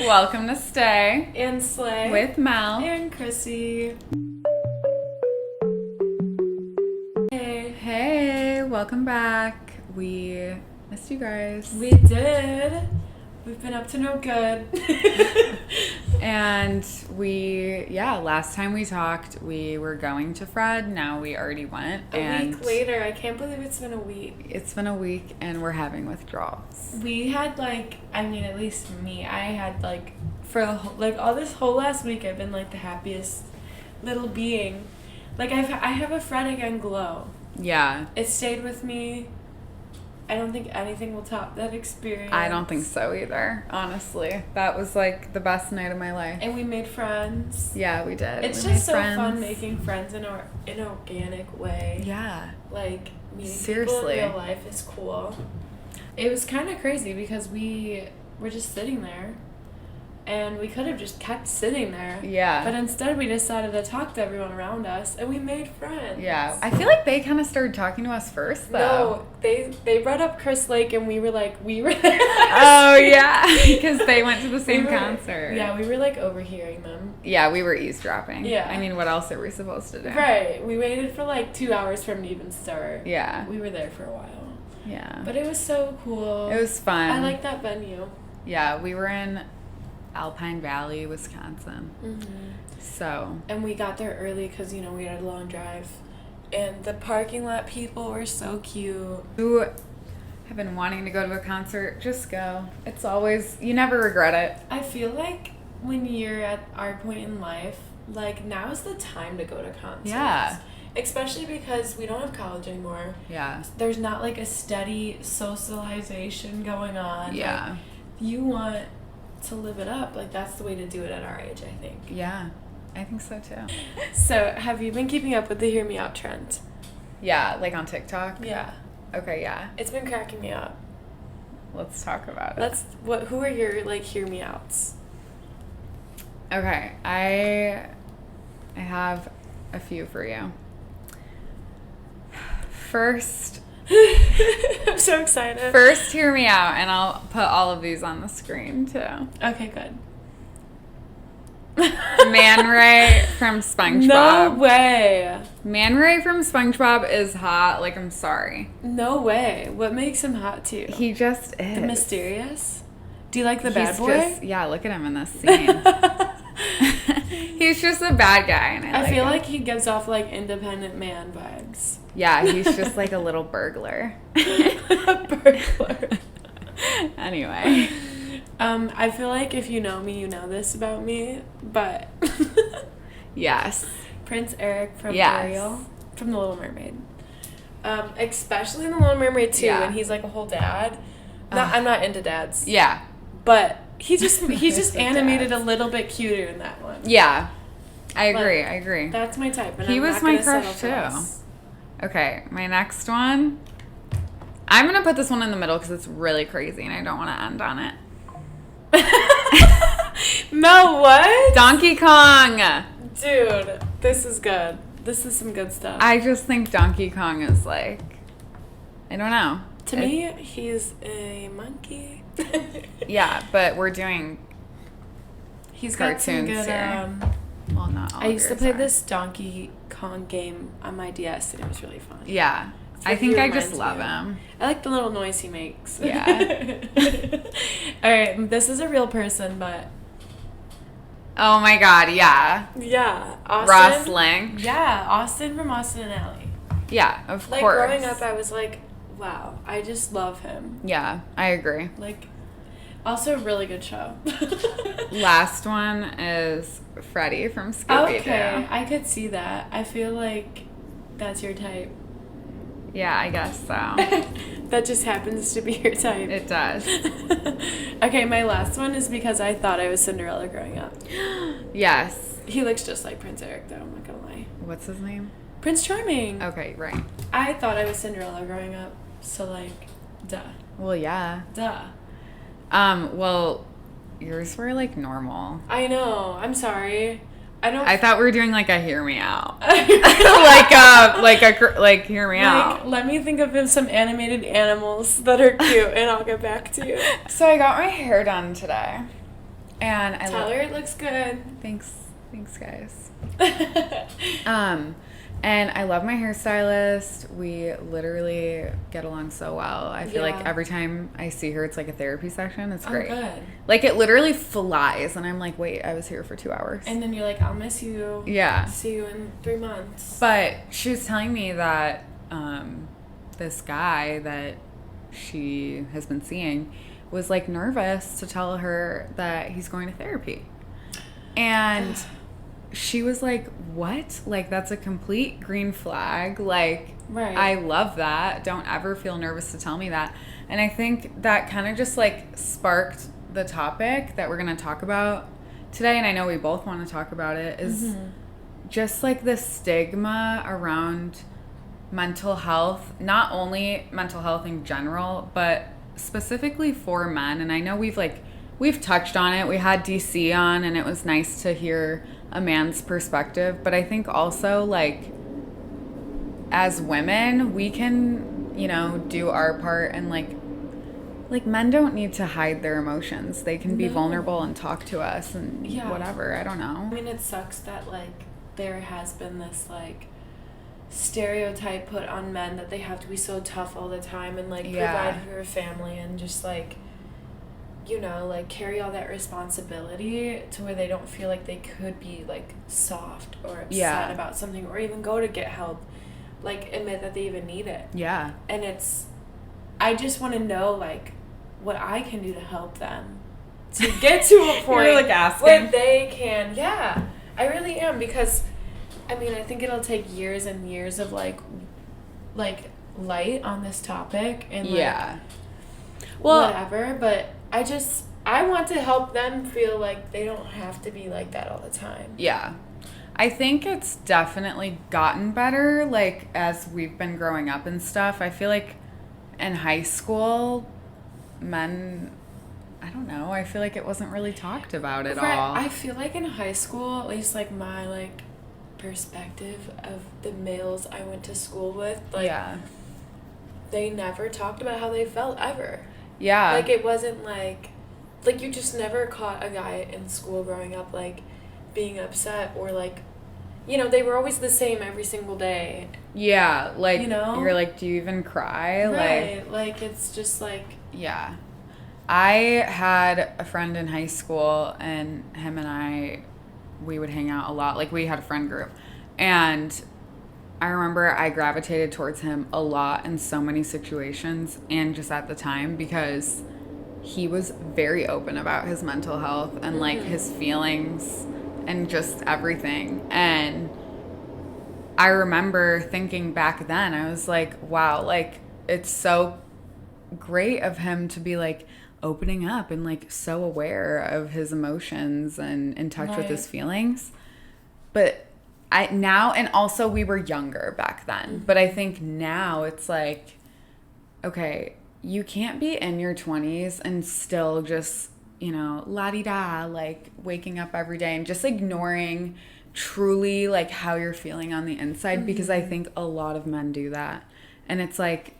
Welcome to Stay and Slay with Mel and Krissy. Hey, welcome back. We missed you guys. We did. We've been up to no good. And last time we talked, we were going to Fred. Now we already went. A week later. I can't believe it's been a week. It's been a week and we're having withdrawals. We had at least me, I had for all this whole last week, I've been the happiest little being. I have a Fred again glow. Yeah. It stayed with me. I don't think anything will top that experience. I don't think so either, honestly. That was the best night of my life. And we made friends. Yeah, we did. It's just so fun making friends in an organic way. Yeah. Meeting Seriously. people in real life is cool. It was kind of crazy because we were just sitting there. And we could have just kept sitting there. Yeah. But instead we decided to talk to everyone around us, and we made friends. Yeah. I feel like they kind of started talking to us first, though. No, they brought up Chris Lake, and we were there. Oh, yeah. Because they went to the same concert. Yeah, we were overhearing them. Yeah, we were eavesdropping. Yeah. I mean, what else are we supposed to do? Right. We waited for 2 hours for him to even start. Yeah. We were there for a while. Yeah. But it was so cool. It was fun. I like that venue. Yeah, we were in Alpine Valley, Wisconsin. Mm-hmm. So. And we got there early because, we had a long drive. And the parking lot people were so cute. You have been wanting to go to a concert, just go. It's always, you never regret it. I feel like when you're at our point in life, now's the time to go to concerts. Yeah. Especially because we don't have college anymore. Yeah. There's not a steady socialization going on. Yeah. You want to live it up. That's the way to do it at our age, I think. Yeah. I think so too. So, have you been keeping up with the Hear Me Out trend? Yeah, on TikTok? Yeah. Okay, yeah. It's been cracking me up. Let's talk about it. Who are your Hear Me Outs? Okay, I have a few for you. First, I'm so excited. First, hear me out, and I'll put all of these on the screen too. Okay, good. Man Ray from SpongeBob. No way. Man Ray from SpongeBob is hot. I'm sorry. No way. What makes him hot to you? He just is. The mysterious? Do you like the bad boy? Yeah, look at him in this scene. He's just a bad guy, and I feel him. like he gives off independent man vibes. Yeah, he's just a little burglar. A burglar. Anyway. I feel like if you know me, you know this about me, but... Yes. Prince Eric from Ariel, from The Little Mermaid. Especially in The Little Mermaid 2, and he's a whole dad. I'm not into dads. Yeah. But he's just animated a little bit cuter in that one. Yeah. I agree. That's my type. And he I'm was not my gonna crush settle too. Okay, my next one. I'm going to put this one in the middle because it's really crazy and I don't want to end on it. No, what? Donkey Kong. Dude, this is good. This is some good stuff. I just think Donkey Kong is I don't know. To me, he's a monkey. Yeah, but we're doing he's got some good here. Well, not all I used to play this Donkey Kong game on my DS, and it was really fun. Yeah. I think I just love him. I like the little noise he makes. Yeah. All right, this is a real person, but... Oh my god, yeah. Yeah. Austin. Ross Lynch. Yeah, Austin from Austin and Ally. Yeah, of course. Growing up, I was wow, I just love him. Yeah, I agree. Also a really good show. Last one is Freddie from Scooby-Doo. Okay, I could see that. I feel like that's your type. Yeah, I guess so. That just happens to be your type. It does. Okay, my last one is because I thought I was Cinderella growing up. Yes. He looks just like Prince Eric, though, I'm not gonna lie. What's his name? Prince Charming. Okay, right. I thought I was Cinderella growing up, so duh. Well, yeah. Duh. Well, yours were normal. I know. I'm sorry. I thought we were doing a hear me out. Hear me out. Let me think of some animated animals that are cute and I'll get back to you. So I got my hair done today. And I Tell her it looks good. Thanks, guys. And I love my hairstylist. We literally get along so well. I feel like every time I see her, it's like a therapy session. It's great. Good. Like, it literally flies, and I'm like, wait, I was here for 2 hours. And then you're like, I'll miss you. Yeah. See you in 3 months. But she was telling me that this guy that she has been seeing was, like, nervous to tell her that he's going to therapy. And she was like, what? Like, that's a complete green flag. Like, right. I love that. Don't ever feel nervous to tell me that. And I think that kind of just, like, sparked the topic that we're going to talk about today. And I know we both want to talk about it, is just, like, the stigma around mental health. Not only mental health in general, but specifically for men. And I know we've touched on it. We had DC on, and it was nice to hear a man's perspective. But I think also, like, as women, we can, you know, do our part, and like men don't need to hide their emotions. They can be vulnerable and talk to us and whatever. I don't know. I mean, it sucks that, like, there has been this, like, stereotype put on men that they have to be so tough all the time and, like, provide for a family and just, like, you know, like, carry all that responsibility, to where they don't feel like they could be, like, soft or upset about something, or even go to get help, like, admit that they even need it. Yeah. And I just want to know, like, what I can do to help them to get to a point You're, like, asking where they can. Yeah, I really am, because I mean, I think it'll take years and years of, like light on this topic and, like, whatever, but I want to help them feel like they don't have to be like that all the time. Yeah. I think it's definitely gotten better, like, as we've been growing up and stuff. I feel like in high school, men, I don't know, I feel like it wasn't really talked about at all. I feel like in high school, at least, like, my, like, perspective of the males I went to school with, like, they never talked about how they felt ever. Yeah. Like, it wasn't like you just never caught a guy in school growing up, like, being upset, or, like, you know, they were always the same every single day. Yeah, like, you know? You're like, do you even cry? Right, like, it's just, like... Yeah. I had a friend in high school, and him and I, we would hang out a lot. Like, we had a friend group. And I remember I gravitated towards him a lot in so many situations, and just at the time, because he was very open about his mental health and, like, his feelings and just everything. And I remember thinking back then, I was like, wow, like, it's so great of him to be, like, opening up and, like, so aware of his emotions and in touch with his feelings. But now, and also we were younger back then, but I think now it's like, okay, you can't be in your 20s and still just, you know, la-di-da, like, waking up every day and just ignoring truly, like, how you're feeling on the inside, because I think a lot of men do that. And it's like,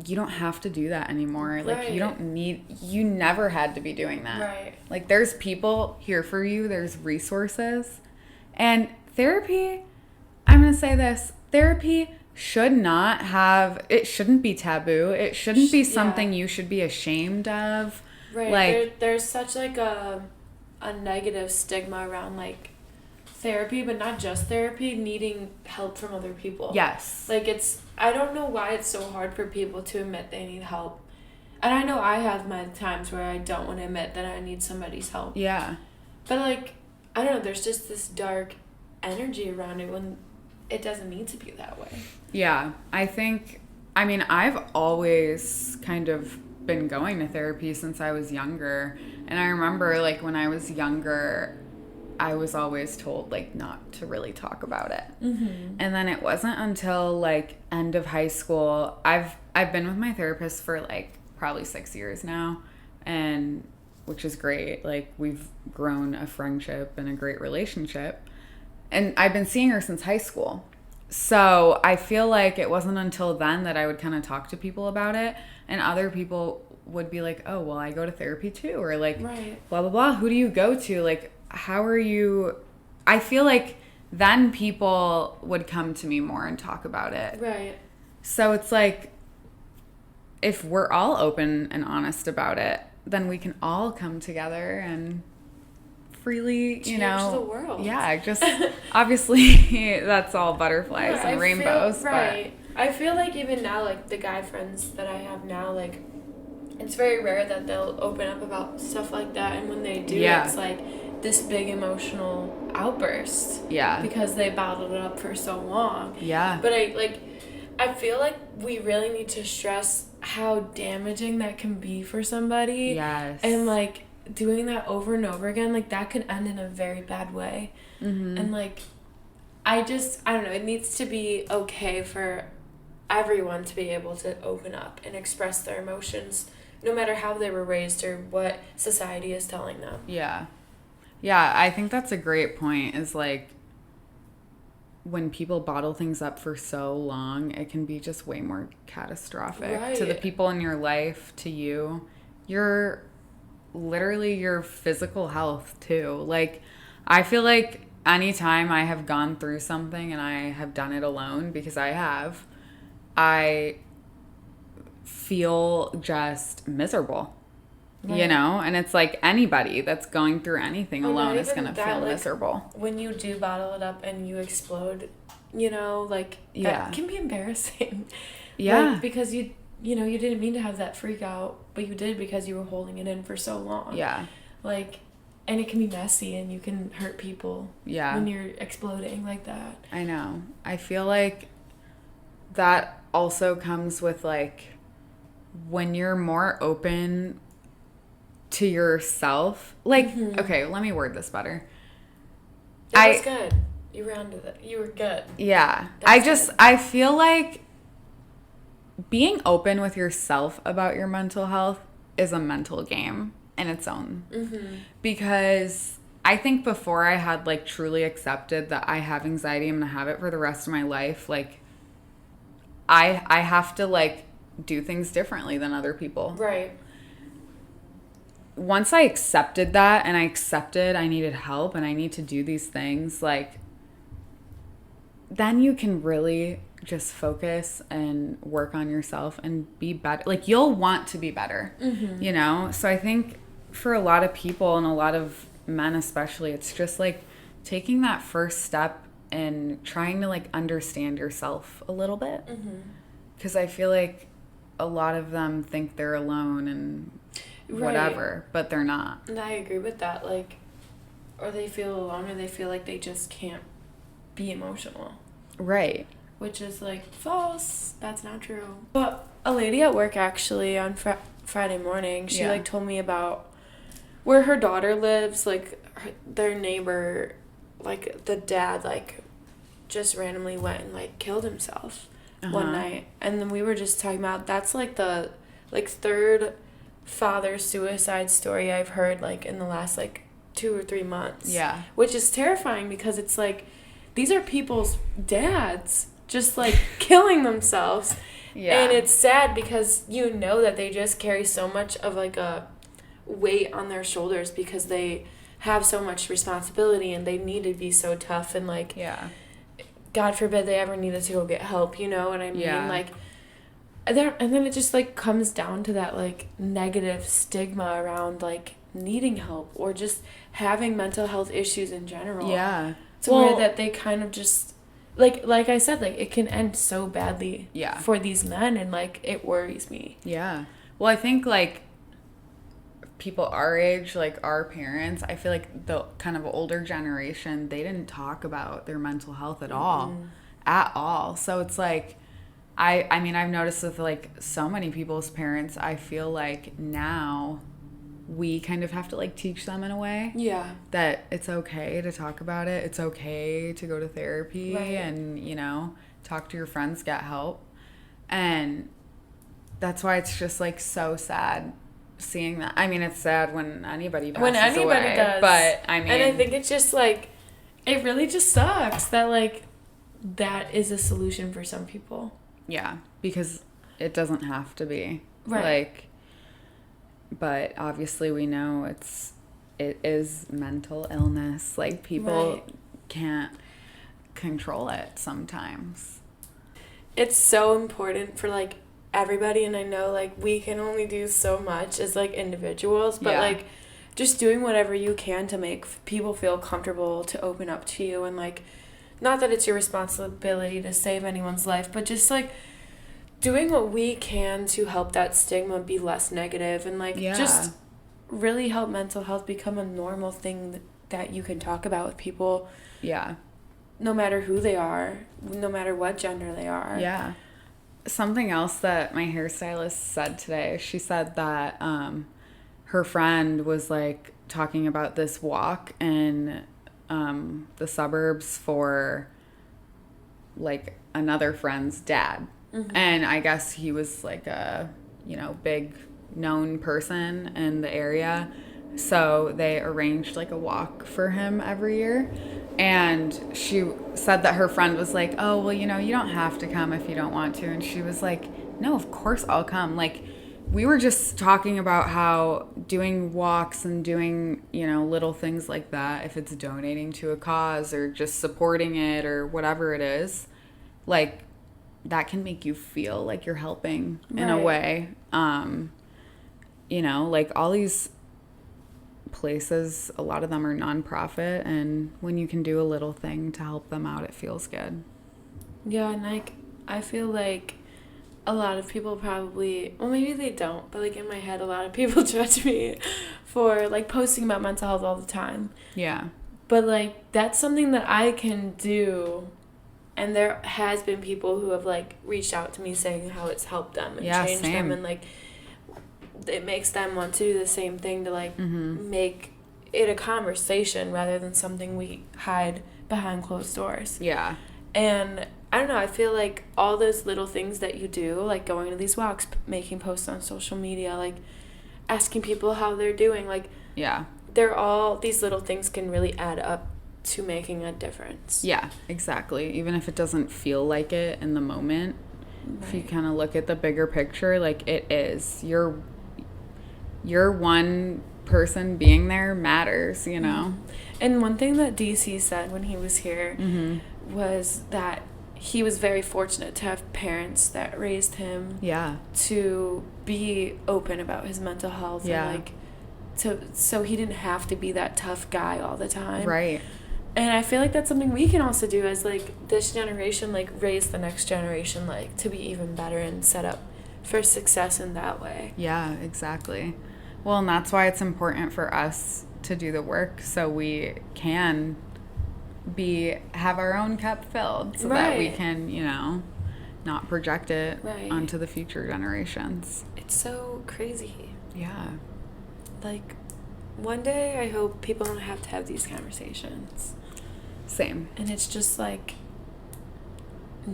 you don't have to do that anymore. Like, you never had to be doing that. Right. Like, there's people here for you. There's resources. And therapy, I'm going to say this, therapy it shouldn't be taboo. It shouldn't be something you should be ashamed of. Right. Like, there's such, like, a negative stigma around, like, therapy, but not just therapy, needing help from other people. Yes. Like, I don't know why it's so hard for people to admit they need help. And I know I have my times where I don't want to admit that I need somebody's help. Yeah. But, like, I don't know, there's just this dark energy around it when it doesn't need to be that way. Yeah. I've always kind of been going to therapy since I was younger. And I remember, like, when I was younger, I was always told, like, not to really talk about it. Mm-hmm. And then it wasn't until, like, end of high school. I've been with my therapist for, like, probably 6 years now, and which is great. Like, we've grown a friendship and a great relationship. And I've been seeing her since high school. So I feel like it wasn't until then that I would kind of talk to people about it. And other people would be like, oh, well, I go to therapy too, or like, right. blah, blah, blah. Who do you go to? Like, how are you? I feel like then people would come to me more and talk about it. Right. So it's like, if we're all open and honest about it, then we can all come together and freely, change the world. Yeah, just obviously that's all butterflies and rainbows. Right. But I feel like even now, like the guy friends that I have now, like it's very rare that they'll open up about stuff like that, and when they do, it's like this big emotional outburst. Yeah. Because they bottled it up for so long. Yeah. But I feel like we really need to stress how damaging that can be for somebody. Yes. And like doing that over and over again, like that could end in a very bad way. Mm-hmm. And like I don't know, it needs to be okay for everyone to be able to open up and express their emotions, no matter how they were raised or what society is telling them. Yeah. Yeah, I think that's a great point, is like when people bottle things up for so long, it can be just way more catastrophic to the people in your life, to you. Literally your physical health too. Like, I feel like anytime I have gone through something and I have done it alone, because I feel just miserable. Right. You know, and it's like anybody that's going through anything alone is going to feel miserable. When you do bottle it up and you explode, you know, like that can be embarrassing. Yeah. Like, because you didn't mean to have that freak out, but you did because you were holding it in for so long. Yeah. Like, and it can be messy and you can hurt people. Yeah. When you're exploding like that. I know. I feel like that also comes with like when you're more open to yourself, like, okay, let me word this better. It was good. You rounded it. You were good. Yeah. I feel like being open with yourself about your mental health is a mental game in its own. Mm-hmm. Because I think before I had like truly accepted that I have anxiety, I'm going to have it for the rest of my life. Like, I have to like do things differently than other people. Right. Once I accepted that, and I accepted I needed help and I need to do these things, like, then you can really just focus and work on yourself and be better. Like, you'll want to be better, you know? So I think for a lot of people, and a lot of men especially, it's just like taking that first step and trying to like understand yourself a little bit. Because I feel like a lot of them think they're alone and whatever, but they're not. And I agree with that. Like, or they feel alone, or they feel like they just can't be emotional. Right. Which is like false. That's not true. But a lady at work actually on Friday morning, she like told me about where her daughter lives. Like their neighbor, like the dad, like just randomly went and like killed himself one night. And then we were just talking about that's like the third father suicide story I've heard like in the last like 2 or 3 months. Yeah. Which is terrifying because it's like these are people's dads just like killing themselves. Yeah. And it's sad because you know that they just carry so much of like a weight on their shoulders because they have so much responsibility and they need to be so tough and like God forbid they ever needed to go get help, you know what I mean? Yeah. Like and then it just like comes down to that like negative stigma around like needing help or just having mental health issues in general. Yeah. To where that they kind of just like I said, like it can end so badly for these men, and like it worries me. Yeah. Well, I think like people our age, like our parents, I feel like the kind of older generation, they didn't talk about their mental health at all. So it's like I mean, I've noticed with like so many people's parents, I feel like now we kind of have to like teach them in a way that it's okay to talk about it. It's okay to go to therapy and, you know, talk to your friends, get help. And that's why it's just like so sad seeing that. I mean, it's sad when anybody passes away, does. But I mean, and I think it's just like, it really just sucks that like that is a solution for some people. Yeah, because it doesn't have to be. Right. Like, But obviously we know it is mental illness. Like, people can't control it sometimes. It's so important for, like, everybody, and I know, like, we can only do so much as, like, individuals, but like, just doing whatever you can to make people feel comfortable to open up to you, and, like, not that it's your responsibility to save anyone's life, but just, like, doing what we can to help that stigma be less negative, and, like, just really help mental health become a normal thing that you can talk about with people. Yeah. No matter who they are, no matter what gender they are. Yeah. Something else that my hairstylist said today, she said that her friend was, like, talking about this walk in the suburbs for, like, another friend's dad. Mm-hmm. And I guess he was, like, a, big known person in the area. So they arranged, like, a walk for him every year. And she said that her friend was like, oh, well, you don't have to come if you don't want to. And she was like, no, of course I'll come. Like, we were just talking about how doing walks and doing, little things like that, if it's donating to a cause or just supporting it or whatever it is, like, that can make you feel like you're helping in a way. Like, all these places, a lot of them are nonprofit, and when you can do a little thing to help them out, it feels good. Yeah, and, like, I feel like a lot of people probably, well, maybe they don't, but, like, in my head, a lot of people judge me for, like, posting about mental health all the time. Yeah. But, like, that's something that I can do, and there has been people who have, like, reached out to me saying how it's helped them and changed them, and, like, it makes them want to do the same thing to, like, make it a conversation rather than something we hide behind closed doors. Yeah. And I don't know, I feel like all those little things that you do, like going to these walks, making posts on social media, like asking people how they're doing, like, they're all, these little things can really add up to making a difference. Yeah, exactly. Even if it doesn't feel like it in the moment, if you kind of look at the bigger picture, like, it is. Your one person being there matters, And one thing that DC said when he was here was that he was very fortunate to have parents that raised him to be open about his mental health and, like, so he didn't have to be that tough guy all the time. Right. And I feel like that's something we can also do as, like, this generation, like, raise the next generation, like, to be even better and set up for success in that way. Yeah, exactly. Well, and that's why it's important for us to do the work so we can have our own cup filled so that we can, not project it onto the future generations. It's so crazy. Yeah. Like, one day I hope people don't have to have these conversations. Same. And it's just, like,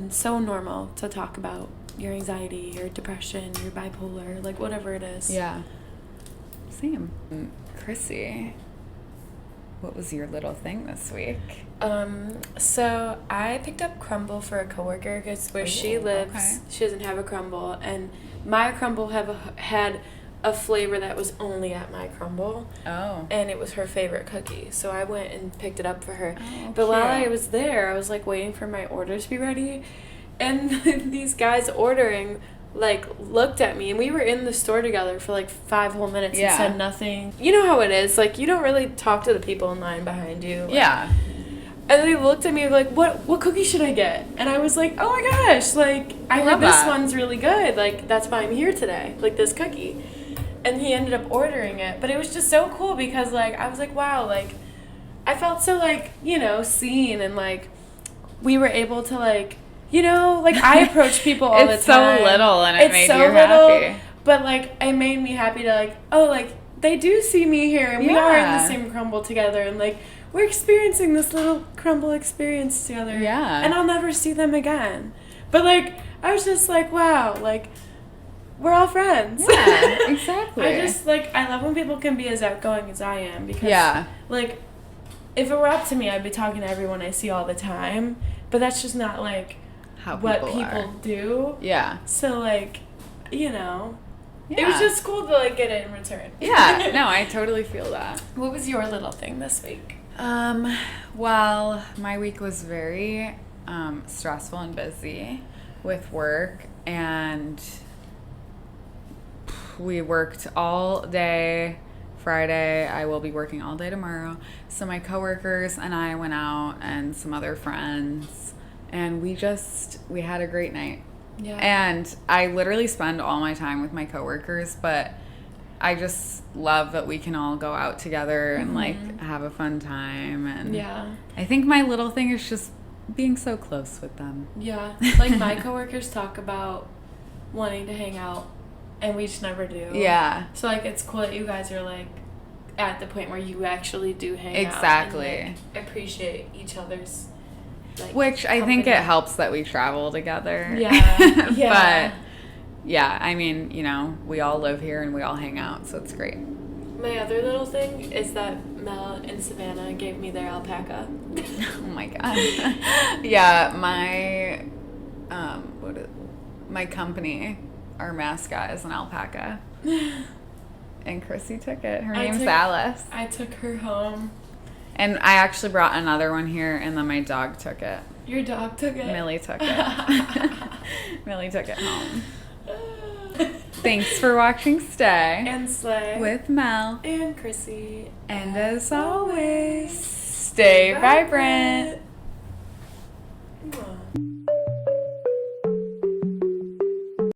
so normal to talk about your anxiety, your depression, your bipolar, like, whatever it is. Yeah. Same. Krissy, what was your little thing this week? So I picked up crumble for a coworker because where she lives, she doesn't have a crumble, and my crumble had a flavor that was only at my crumble. Oh. And it was her favorite cookie, so I went and picked it up for her. Oh, but while I was there, I was, like, waiting for my order to be ready, and these guys ordering, like, looked at me, and we were in the store together for, like, 5 whole minutes and said nothing. You know how it is, like, you don't really talk to the people in line behind you. Like, and they looked at me like, what cookie should I get? And I was like, oh my gosh, like, I heard this one's really good, like, that's why I'm here today, like, this cookie. And he ended up ordering it, but it was just so cool because, like, I was like, wow, like, I felt so, like, seen, and, like, we were able to, like, like, I approach people all the time. It's so little, and it made you happy. But, like, it made me happy to, like, oh, like, they do see me here, and we are in the same crumble together, and, like, we're experiencing this little crumble experience together. Yeah. And I'll never see them again. But, like, I was just like, wow, like, we're all friends. Yeah, exactly. I just, like, I love when people can be as outgoing as I am because, like, if it were up to me, I'd be talking to everyone I see all the time, but that's just not, like, how what people do. Yeah. So, like, It was just cool to, like, get it in return. Yeah, no, I totally feel that. What was your little thing this week? Well, my week was very stressful and busy with work, and we worked all day Friday. I will be working all day tomorrow. So my coworkers and I went out, and some other friends, and we had a great night. Yeah. And I literally spend all my time with my coworkers, but I just love that we can all go out together and like have a fun time. And yeah, I think my little thing is just being so close with them. Yeah, like my coworkers talk about wanting to hang out, and we just never do. Yeah. So like it's cool that you guys are like at the point where you actually do hang out. Exactly. And, like, appreciate each other's. Like, which I think it helps that we travel together. Yeah. But yeah, I mean, you know, we all live here and we all hang out, so it's great. My other little thing is that Mel and Savannah gave me their alpaca. Oh my god. Yeah, my company, our mascot is an alpaca. And Krissy took it. Her name's Alice. I took her home. And I actually brought another one here, and then my dog took it. Your dog took it? Millie took it. Millie took it home. Thanks for watching Stay and Slay with Mel and Krissy. And as always, stay vibrant.